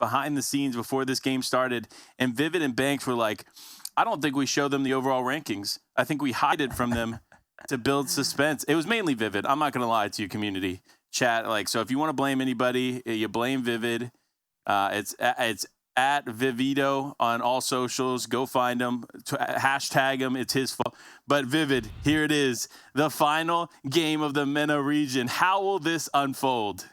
behind the scenes before this game started, and Vivid and Banks were like, I don't think we show them the overall rankings. I think we hide it from them to build suspense. It was mainly Vivid. I'm not going to lie to you, community chat. Like, so if you want to blame anybody, you blame Vivid. It's at Vivito on all socials. Go find him. Hashtag him. It's his fault. But Vivid, here it is. The final game of the MENA region. How will this unfold?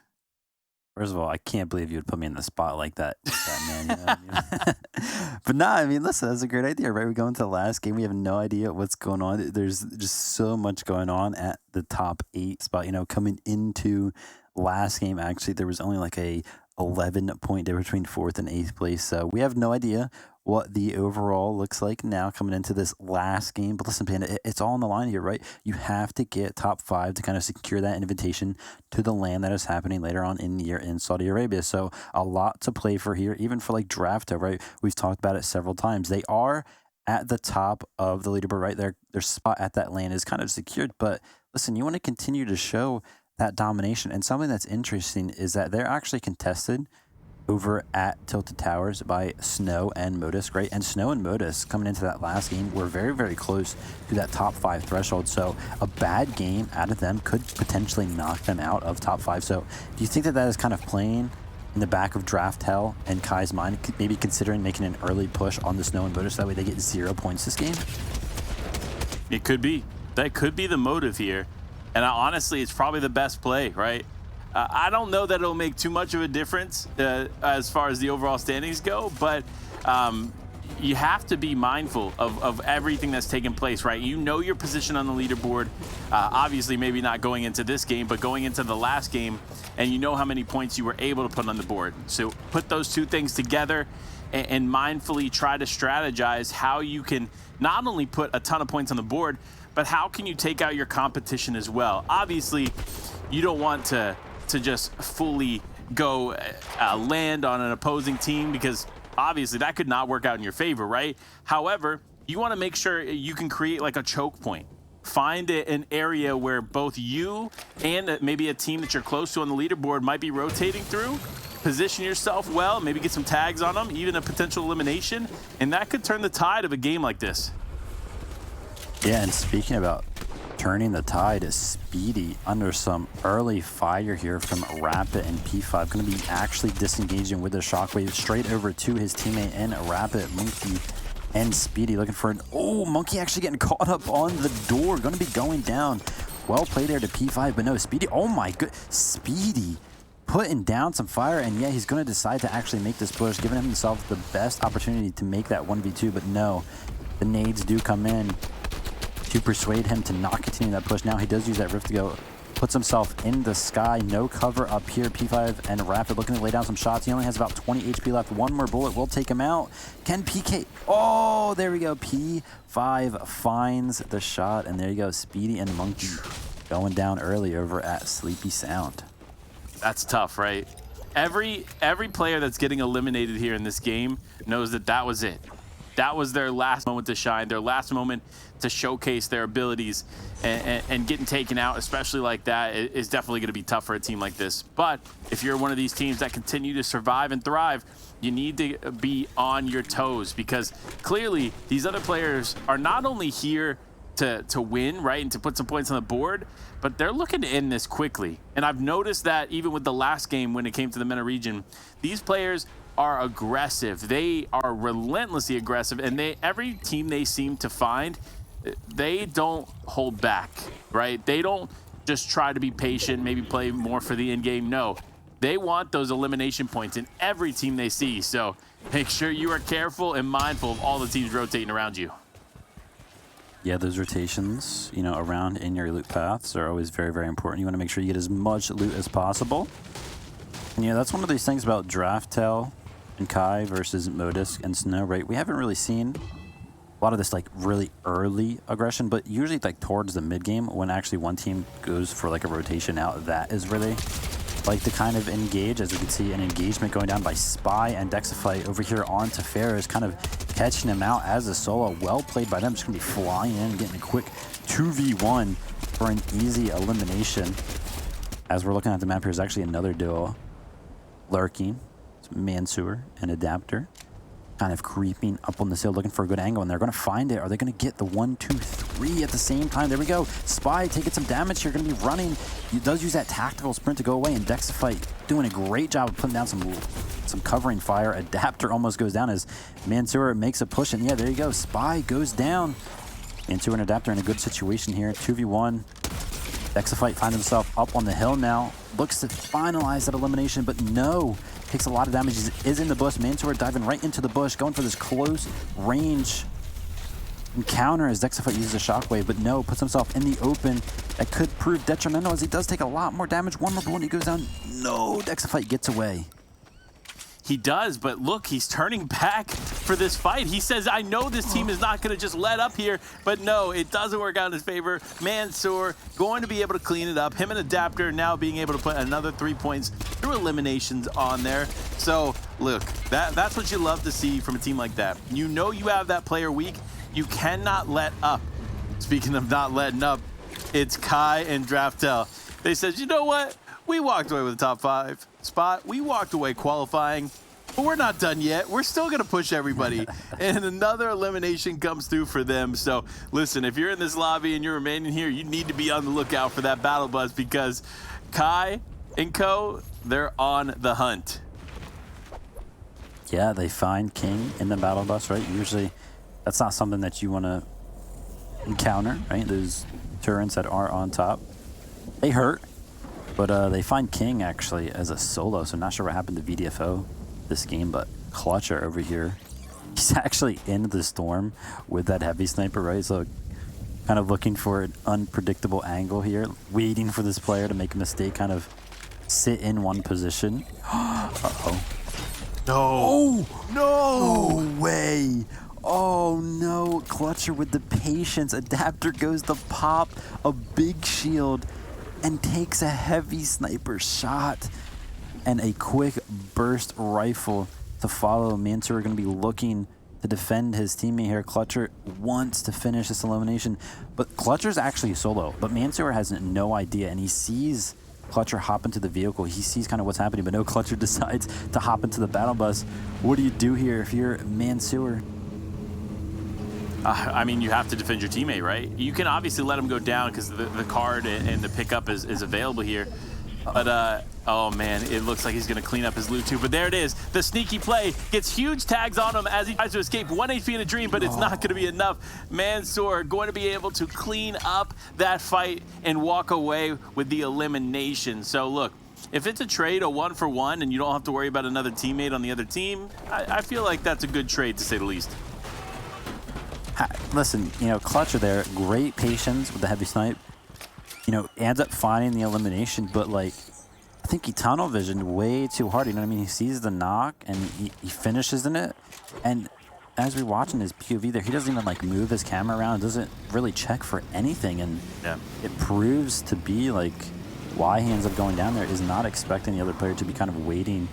First of all, I can't believe you would put me in the spot like that, man. You know what I mean? But nah, I mean, listen, that's a great idea, right? We go into the last game. We have no idea what's going on. There's just so much going on at the top 8 spot. You know, coming into last game, actually, there was only like a 11-point difference between 4th and 8th place. So we have no idea what the overall looks like now coming into this last game. But listen, Panda, it's all on the line here, right? You have to get top 5 to kind of secure that invitation to the land that is happening later on in the year in Saudi Arabia. So a lot to play for here, even for like Drafto, right? We've talked about it several times. They are at the top of the leaderboard, right? Their spot at that land is kind of secured. But listen, you want to continue to show that domination. And something that's interesting is that they're actually contested over at Tilted Towers by Snow and Modus, right? And Snow and Modus coming into that last game were very, very close to that top 5 threshold. So a bad game out of them could potentially knock them out of top 5. So do you think that that is kind of playing in the back of Draft Hell and Kai's mind, maybe considering making an early push on the Snow and Modus? That way they get 0 points this game? It could be. That could be the motive here. And honestly, it's probably the best play, right? I don't know that it'll make too much of a difference as far as the overall standings go, but you have to be mindful of everything that's taking place, right? You know your position on the leaderboard, obviously maybe not going into this game, but going into the last game, and you know how many points you were able to put on the board. So put those two things together and mindfully try to strategize how you can not only put a ton of points on the board, but how can you take out your competition as well? Obviously, you don't want to just fully go land on an opposing team, because obviously that could not work out in your favor, right? However, you want to make sure you can create like a choke point. Find an area where both you and maybe a team that you're close to on the leaderboard might be rotating through. Position yourself well, maybe get some tags on them, even a potential elimination, and that could turn the tide of a game like this. Yeah, and speaking about turning the tide, is Speedy under some early fire here from Rapid and P5. Going to be actually disengaging with the shockwave straight over to his teammate in Rapid, Monkey, and Speedy looking for an... Oh, Monkey actually getting caught up on the door. Going to be going down. Well played there to P5, but no, Speedy... Oh my good... Speedy putting down some fire, and yeah, he's going to decide to actually make this push, giving himself the best opportunity to make that 1v2, but no, the nades do come in to persuade him to not continue that push. Now he does use that rift to go, puts himself in the sky, no cover up here. P5 and Rapid looking to lay down some shots. He only has about 20 HP left. One more bullet will take him out. Can PK? Oh, there we go. P5 finds the shot, and there you go. Speedy and Monkey going down early over at Sleepy Sound. That's tough, right? Every player that's getting eliminated here in this game knows that that was it. That was their last moment to shine, their last moment to showcase their abilities, and getting taken out, especially like that, is definitely going to be tough for a team like this. But if you're one of these teams that continue to survive and thrive, you need to be on your toes, because clearly these other players are not only here to win, right, and to put some points on the board, but they're looking to end this quickly. And I've noticed that even with the last game when it came to the MENA region, these players are aggressive. They are relentlessly aggressive, and every team they seem to find, they don't hold back, right? They don't just try to be patient, maybe play more for the end game. No, they want those elimination points in every team they see. So make sure you are careful and mindful of all the teams rotating around you. Yeah, those rotations, you know, around in your loot paths are always very, very important. You want to make sure you get as much loot as possible. And yeah, that's one of these things about Draftel and Kai versus Modus and Snow, right? We haven't really seen a lot of this like really early aggression, but usually like towards the mid game when actually one team goes for like a rotation out, that is where they like to kind of engage. As we can see, an engagement going down by Spy and Dexify over here on to Ferris, kind of catching him out as a solo. Well played by them. Just gonna be flying in, getting a quick 2v1 for an easy elimination. As we're looking at the map, here's actually another duo lurking. So Mansour and Adapter kind of creeping up on the hill, looking for a good angle, and they're going to find it. Are they going to get the 1, 2, 3 at the same time? There we go. Spy taking some damage here, going to be running. He does use that tactical sprint to go away, and Dexifite doing a great job of putting down some covering fire. Adapter almost goes down as Mansour makes a push, and yeah, there you go. Spy goes down. Mansour and Adapter in a good situation here. 2v1. Dexifite finds himself up on the hill now. Looks to finalize that elimination, but no. Takes a lot of damage. He is in the bush. Mansour diving right into the bush, going for this close range encounter as Dexifite uses a shockwave, but no, puts himself in the open. That could prove detrimental as he does take a lot more damage. One more bullet, he goes down. No, Dexifite gets away. He does, but look, he's turning back for this fight. He says, I know this team is not going to just let up here, but no, it doesn't work out in his favor. Mansour going to be able to clean it up. Him and Adapter now being able to put another 3 points through eliminations on there. So, look, that's what you love to see from a team like that. You know you have that player weak. You cannot let up. Speaking of not letting up, it's Kai and Draftel. They said, you know what? We walked away with a top 5 spot. We walked away qualifying, but we're not done yet. We're still going to push everybody. And another elimination comes through for them. So listen, if you're in this lobby and you're remaining here, you need to be on the lookout for that battle bus because Kai and co, they're on the hunt. Yeah, they find King in the battle bus, right? Usually that's not something that you want to encounter, right? Those turrets that are on top, they hurt. But they find King actually as a solo, so not sure what happened to VDFO this game, but Clutcher over here, he's actually in the storm with that heavy sniper, right? So kind of looking for an unpredictable angle here, waiting for this player to make a mistake, kind of sit in one position. Uh-oh. No. Oh, no! No way! Oh no, Clutcher with the patience. Adapter goes to pop a big shield and takes a heavy sniper shot and a quick burst rifle to follow. Mansour are going to be looking to defend his teammate here. Clutcher wants to finish this elimination, but Clutcher's actually solo, but Mansour has no idea, and he sees Clutcher hop into the vehicle. He sees kind of what's happening, but no, Clutcher decides to hop into the battle bus. What do you do here if you're Mansour? I mean, you have to defend your teammate, right? You can obviously let him go down because the card and the pickup is available here. But, oh man, it looks like he's going to clean up his loot too. But there it is. The sneaky play gets huge tags on him as he tries to escape. 1 HP in a dream, but it's not going to be enough. Mansour going to be able to clean up that fight and walk away with the elimination. So look, if it's a trade, a 1-for-1, and you don't have to worry about another teammate on the other team, I feel like that's a good trade to say the least. Listen, you know, Clutcher there, great patience with the heavy snipe. You know, ends up finding the elimination, but like, I think he tunnel visioned way too hard. You know what I mean? He sees the knock and he finishes in it. And as we're watching his POV there, he doesn't even like move his camera around, doesn't really check for anything. And it proves to be like why he ends up going down there is not expecting the other player to be kind of waiting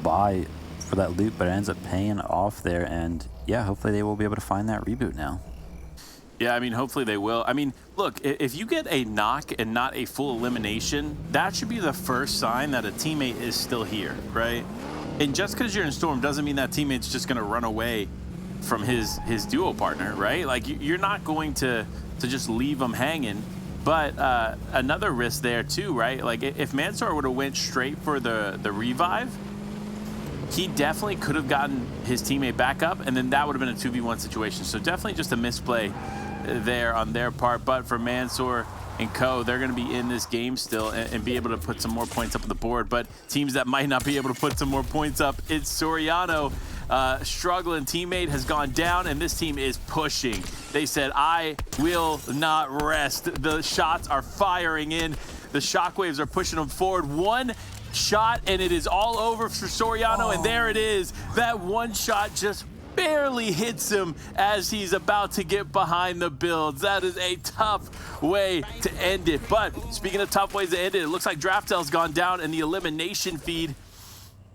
by for that loot, but it ends up paying off there. And yeah, hopefully they will be able to find that reboot now. Yeah, I mean, hopefully they will. I mean, look, if you get a knock and not a full elimination, that should be the first sign that a teammate is still here, right? And just because you're in Storm doesn't mean that teammate's just going to run away from his duo partner, right? Like, you're not going to just leave him hanging. But another risk there, too, right? Like, if Mansour would have went straight for the revive, he definitely could have gotten his teammate back up, and then that would have been a 2v1 situation. So definitely just a misplay there on their part. But for Mansour and co, they're going to be in this game still and be able to put some more points up on the board. But teams that might not be able to put some more points up, it's Soriano. Struggling teammate has gone down, and this team is pushing. They said, I will not rest. The shots are firing in. The shockwaves are pushing them forward. One shot, and it is all over for Soriano, and there it is. That one shot just barely hits him as he's about to get behind the builds. That is a tough way to end it. But speaking of tough ways to end it, it looks like Draftel's gone down in the elimination feed.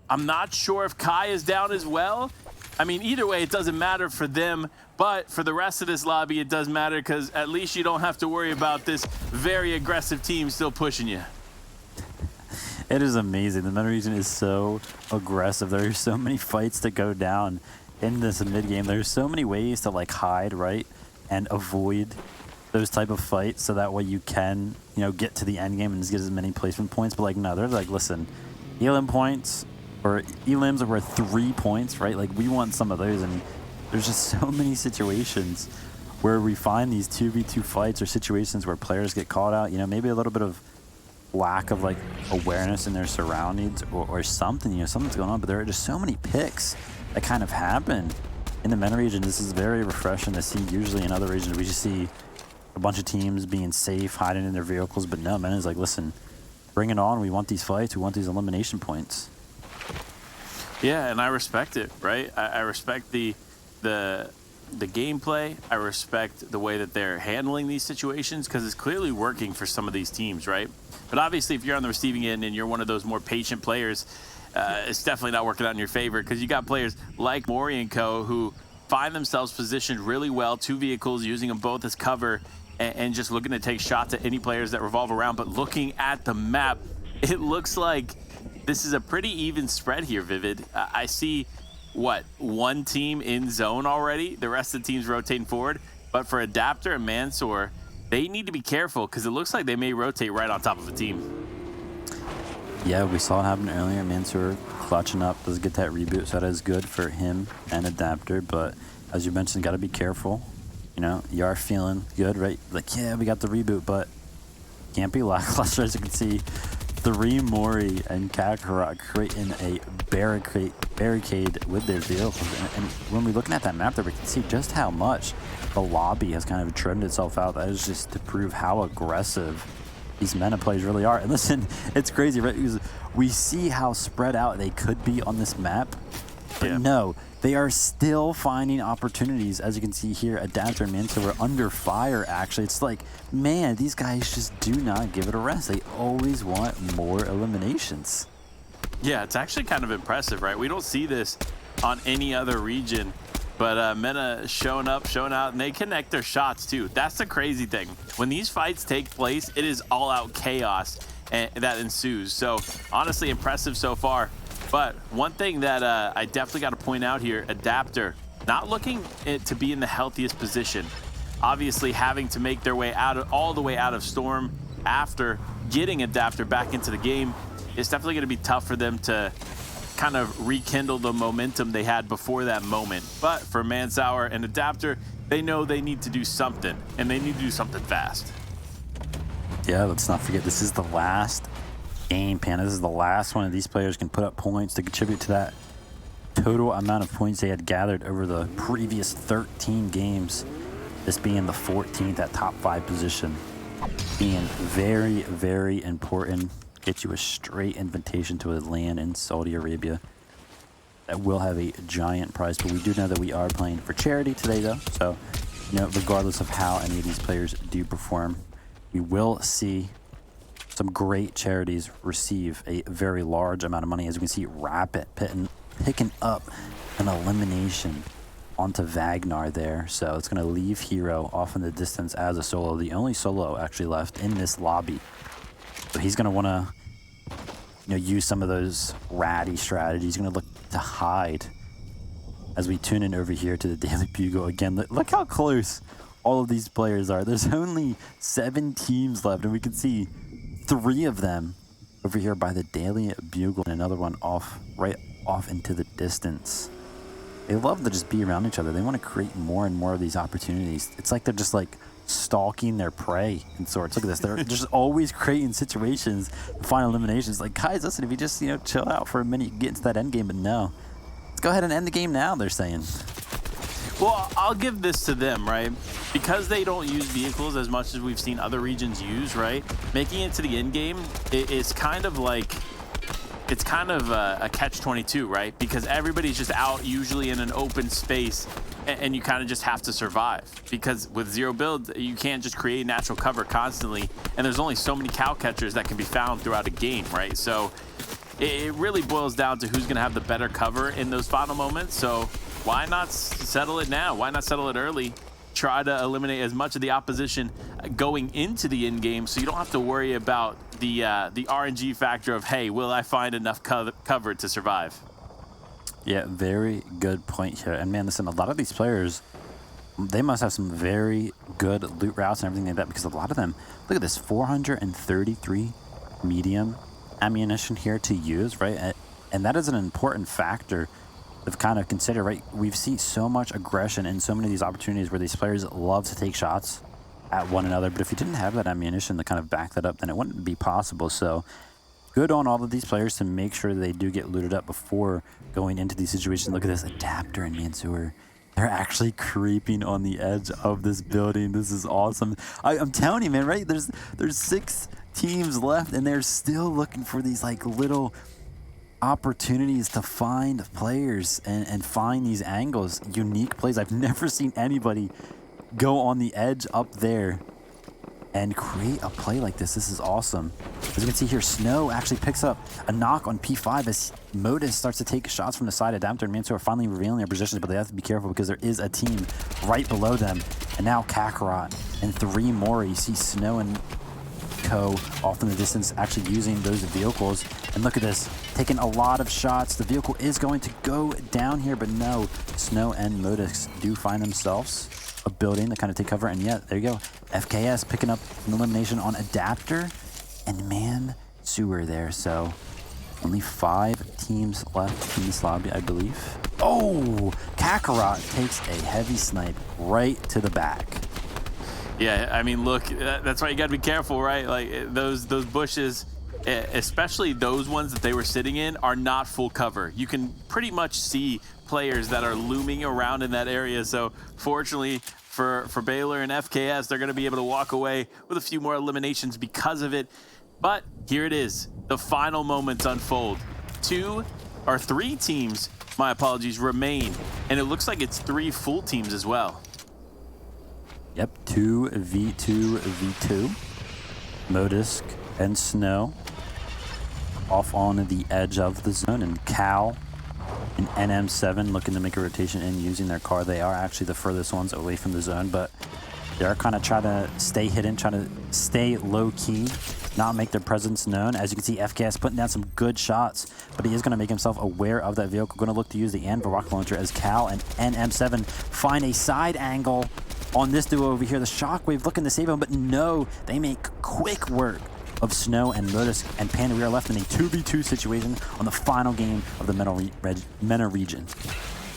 I'm not sure if Kai is down as well. I mean, either way, it doesn't matter for them, but for the rest of this lobby, it does matter because at least you don't have to worry about this very aggressive team still pushing you. It is amazing. The MENA region is so aggressive. There are so many fights to go down in this mid game. There's so many ways to like hide, right, and avoid those type of fights, so that way you can, you know, get to the end game and just get as many placement points. But like, no, they're like, listen, elim points or elims are worth 3 points, right? Like, we want some of those, and there's just so many situations where we find these 2v2 fights or situations where players get caught out. You know, maybe a little bit of lack of like awareness in their surroundings or something, you know, something's going on. But there are just so many picks that kind of happen in the MENA region. This is very refreshing to see. Usually in other regions we just see a bunch of teams being safe, hiding in their vehicles, but no, MENA is like, listen, bring it on. We want these fights. We want these elimination points. Yeah, and I respect it, right? I respect the gameplay. I respect the way that they're handling these situations, because it's clearly working for some of these teams, right? But obviously, if you're on the receiving end and you're one of those more patient players, it's definitely not working out in your favor, because you got players like Mori and co who find themselves positioned really well, 2 vehicles, using them both as cover, and just looking to take shots at any players that revolve around. But looking at the map, it looks like this is a pretty even spread here, Vivid. I see, what, 1 team in zone already? The rest of the team's rotating forward. But for Adapter and Mansour, they need to be careful, because it looks like they may rotate right on top of a team. Yeah, we saw it happen earlier. Mansour clutching up, does get that reboot, so that is good for him and Adapter. But as you mentioned, got to be careful. You know, you are feeling good, right? Like, yeah, we got the reboot, but can't be lackluster. As you can see, 3 Mori and Kakarot creating a barricade with their vehicles. And when we're looking at that map there, we can see just how much the lobby has kind of trimmed itself out. That is just to prove how aggressive these MENA players really are. And listen, it's crazy, right? Because we see how spread out they could be on this map. But yeah, no, they are still finding opportunities. As you can see here, Adapter and Mansour were under fire, actually. It's like, man, these guys just do not give it a rest. They always want more eliminations. Yeah, it's actually kind of impressive, right? We don't see this on any other region, but MENA showing up, showing out, and they connect their shots too. That's the crazy thing. When these fights take place, it is all out chaos that ensues. So honestly, impressive so far. But one thing that I definitely got to point out here, Adapter, not looking to be in the healthiest position. Obviously having to make their way all the way out of Storm after getting Adapter back into the game. It's definitely going to be tough for them to kind of rekindle the momentum they had before that moment. But for Mansour and Adapter, they know they need to do something, and they need to do something fast. Yeah, let's not forget, this is the last game, Panda. This is the last one of these players can put up points to contribute to that total amount of points they had gathered over the previous 13 games. This being the 14th at top 5 position. Being very, very important. Get you a straight invitation to a land in Saudi Arabia that will have a giant prize. But we do know that we are playing for charity today, though. So, you know, regardless of how any of these players do perform, we will see some great charities receive a very large amount of money. As you can see, Rapid picking up an elimination onto Wagner there. So it's going to leave Hero off in the distance as a solo, the only solo actually left in this lobby. So he's going to want to, you know, use some of those ratty strategies. He's going to look to hide. As we tune in over here to the Daily Bugle again, look how close all of these players are. There's only 7 teams left, and we can see 3 of them over here by the Daily Bugle, and another one right off into the distance. They love to just be around each other. They want to create more and more of these opportunities. It's like they're just like stalking their prey in sorts. Look at this. They're just always creating situations to find eliminations. Like, guys, listen, if you just, you know, chill out for a minute, you can get into that end game. But no, let's go ahead and end the game now, they're saying. Well, I'll give this to them, right? Because they don't use vehicles as much as we've seen other regions use, right? Making it to the end game is kind of like, it's kind of a catch-22, right? Because everybody's just out usually in an open space, and you kind of just have to survive. Because with zero build, you can't just create natural cover constantly, and there's only so many cow catchers that can be found throughout a game, right? So it really boils down to who's going to have the better cover in those final moments. So why not settle it now? Why not settle it early? Try to eliminate as much of the opposition going into the end game, so you don't have to worry about the RNG factor of, hey, will I find enough cover to survive? Yeah, very good point here. And man, listen, a lot of these players, they must have some very good loot routes and everything like that, because a lot of them, look at this, 433 medium ammunition here to use, right? And that is an important factor of kind of consider, right? We've seen so much aggression in so many of these opportunities where these players love to take shots at one another, but if you didn't have that ammunition to kind of back that up, then it wouldn't be possible. So good on all of these players to make sure they do get looted up before going into these situations. Look at this adapter and Mansoor. They're actually creeping on the edge of this building. This is awesome. I'm telling you, man, right? There's 6 teams left, and they're still looking for these like little opportunities to find players and find these angles, unique plays. I've never seen anybody go on the edge up there and create a play like this. This is awesome. As you can see here, Snow actually picks up a knock on P5 as Modus starts to take shots from the side. Adapter and Mansoor are finally revealing their positions, but they have to be careful because there is a team right below them. And now Kakarot and 3 more. You see Snow and Co off in the distance actually using those vehicles. And look at this, taking a lot of shots. The vehicle is going to go down here, but no, Snow and Modus do find themselves a building to kind of take cover. And yeah, there you go. FKS picking up an elimination on Adapter and Mansoor there. So only 5 teams left in this lobby, I believe. Oh, Kakarot takes a heavy snipe right to the back. Yeah, I mean, look, that's why you got to be careful, right? Like those bushes, especially those ones that they were sitting in, are not full cover. You can pretty much see players that are looming around in that area. So fortunately for Baylor and FKS, they're going to be able to walk away with a few more eliminations because of it. But here it is. The final moments unfold. 3 teams, my apologies, remain. And it looks like it's 3 full teams as well. Yep, 2v2v2. Modisk and Snow off on the edge of the zone, and Cal and NM7 looking to make a rotation in using their car. They are actually the furthest ones away from the zone, but they're kind of trying to stay hidden, trying to stay low-key, not make their presence known. As you can see, FKS putting down some good shots, but he is going to make himself aware of that vehicle. Going to look to use the Anvil rocket launcher as Cal and NM7 find a side angle on this duo over here. The Shockwave looking to save him, but no, they make quick work of Snow and Lotus and Panda. We are left in a 2v2 situation on the final game of the MENA region.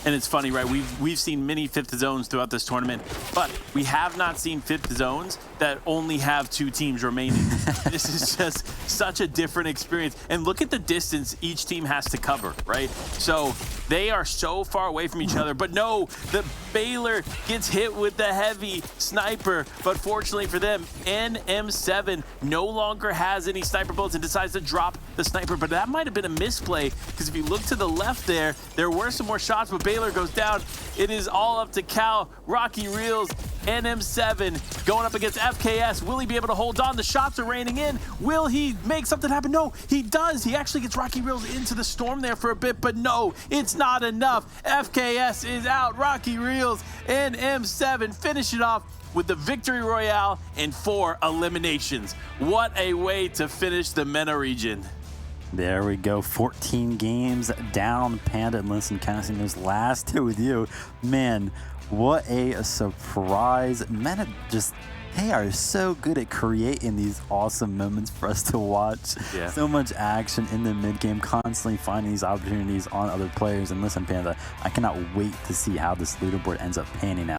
And it's funny, right? We've seen many 5th zones throughout this tournament, but we have not seen 5th zones that only have 2 teams remaining. This is just such a different experience. And look at the distance each team has to cover, right? So they are so far away from each other. But no, the Baylor gets hit with the heavy sniper. But fortunately for them, NM7 no longer has any sniper bullets and decides to drop the sniper. But that might have been a misplay, because if you look to the left there were some more shots, but Baylor goes down. It is all up to Cal, Rocky Reels, NM7 going up against FKS. Will he be able to hold on? The shots are raining in. Will he make something happen? No, he does. He actually gets Rocky Reels into the storm there for a bit, but no, it's not enough. FKS is out. Rocky Reels and NM7 finish it off with the victory royale and 4 eliminations. What a way to finish the MENA region. There we go, 14 games down, Panda. And listen, counting those last 2 with you, man, what a surprise. MENA just, they are so good at creating these awesome moments for us to watch. Yeah. So much action in the mid-game, constantly finding these opportunities on other players. And listen, Panda, I cannot wait to see how this leaderboard ends up panning out.